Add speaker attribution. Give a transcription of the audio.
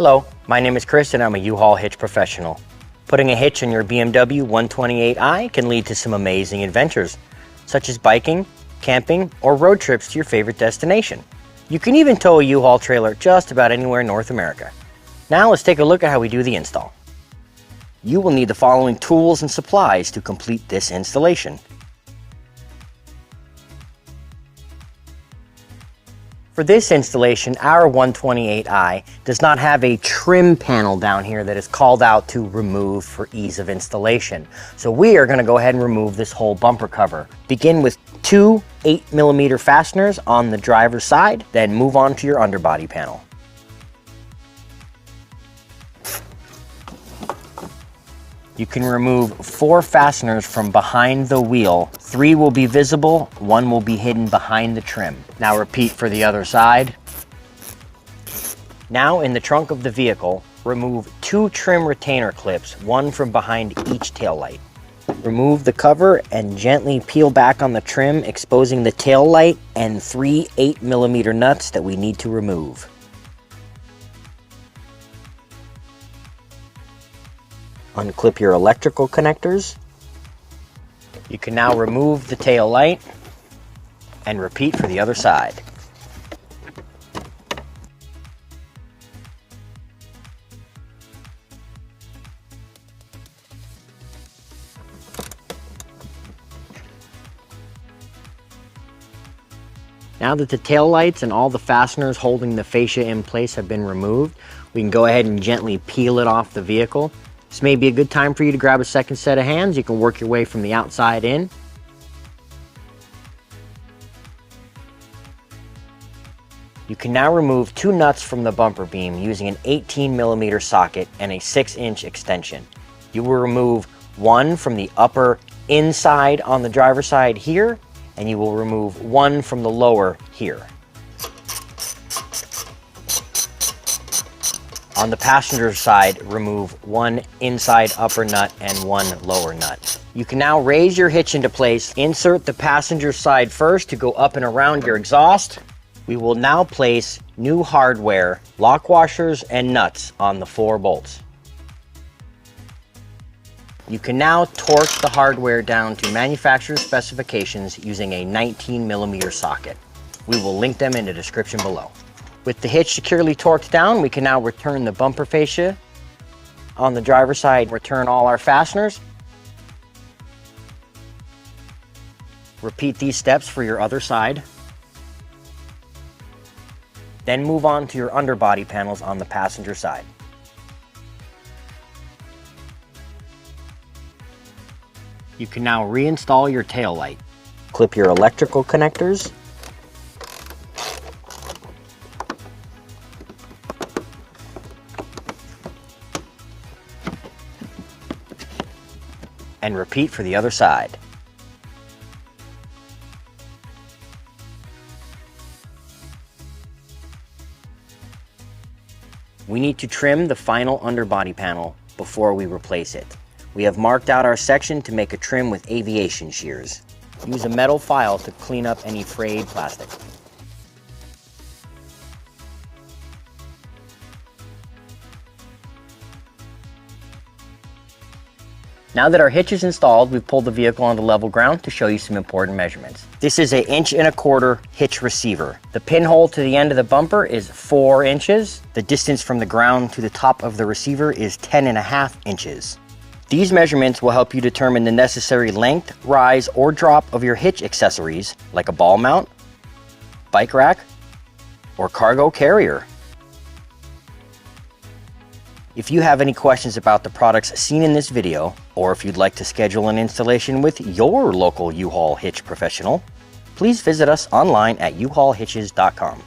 Speaker 1: Hello, my name is Chris and I'm a U-Haul hitch professional. Putting a hitch on your BMW 128i can lead to some amazing adventures, such as biking, camping, or road trips to your favorite destination. You can even tow a U-Haul trailer just about anywhere in North America. Now let's take a look at how we do the install. You will need the following tools and supplies to complete this installation. For this installation, our 128i does not have a trim panel down here that is called out to remove for ease of installation. So we are going to go ahead and remove this whole bumper cover. Begin with two 8mm fasteners on the driver's side, then move on to your underbody panel. You can remove 4 fasteners from behind the wheel. 3 will be visible, 1 will be hidden behind the trim. Now repeat for the other side. Now in the trunk of the vehicle, remove 2 trim retainer clips, 1 from behind each tail light. Remove the cover and gently peel back on the trim, exposing the tail light and 3 8mm nuts that we need to remove. Unclip your electrical connectors. You can now remove the tail light and repeat for the other side. Now that the tail lights and all the fasteners holding the fascia in place have been removed, we can go ahead and gently peel it off the vehicle. This may be a good time for you to grab a second set of hands. You can work your way from the outside in. You can now remove 2 nuts from the bumper beam using an 18mm socket and a 6-inch extension. You will remove 1 from the upper inside on the driver's side here, and you will remove 1 from the lower here. On the passenger side, remove 1 inside upper nut and 1 lower nut. You can now raise your hitch into place. Insert the passenger side first to go up and around your exhaust. We will now place new hardware, lock washers, and nuts on the 4 bolts. You can now torque the hardware down to manufacturer's specifications using a 19mm socket. We will link them in the description below. With the hitch securely torqued down, we can now return the bumper fascia. On the driver's side, return all our fasteners. Repeat these steps for your other side. Then move on to your underbody panels on the passenger side. You can now reinstall your tail light. Clip your electrical connectors. And repeat for the other side. We need to trim the final underbody panel before we replace it. We have marked out our section to make a trim with aviation shears. Use a metal file to clean up any frayed plastic. Now that our hitch is installed, we've pulled the vehicle onto level ground to show you some important measurements. This is an 1.25" hitch receiver. The pinhole to the end of the bumper is 4 inches. The distance from the ground to the top of the receiver is 10.5 inches. These measurements will help you determine the necessary length, rise, or drop of your hitch accessories, like a ball mount, bike rack, or cargo carrier. If you have any questions about the products seen in this video, or if you'd like to schedule an installation with your local U-Haul hitch professional, please visit us online at uhaulhitches.com.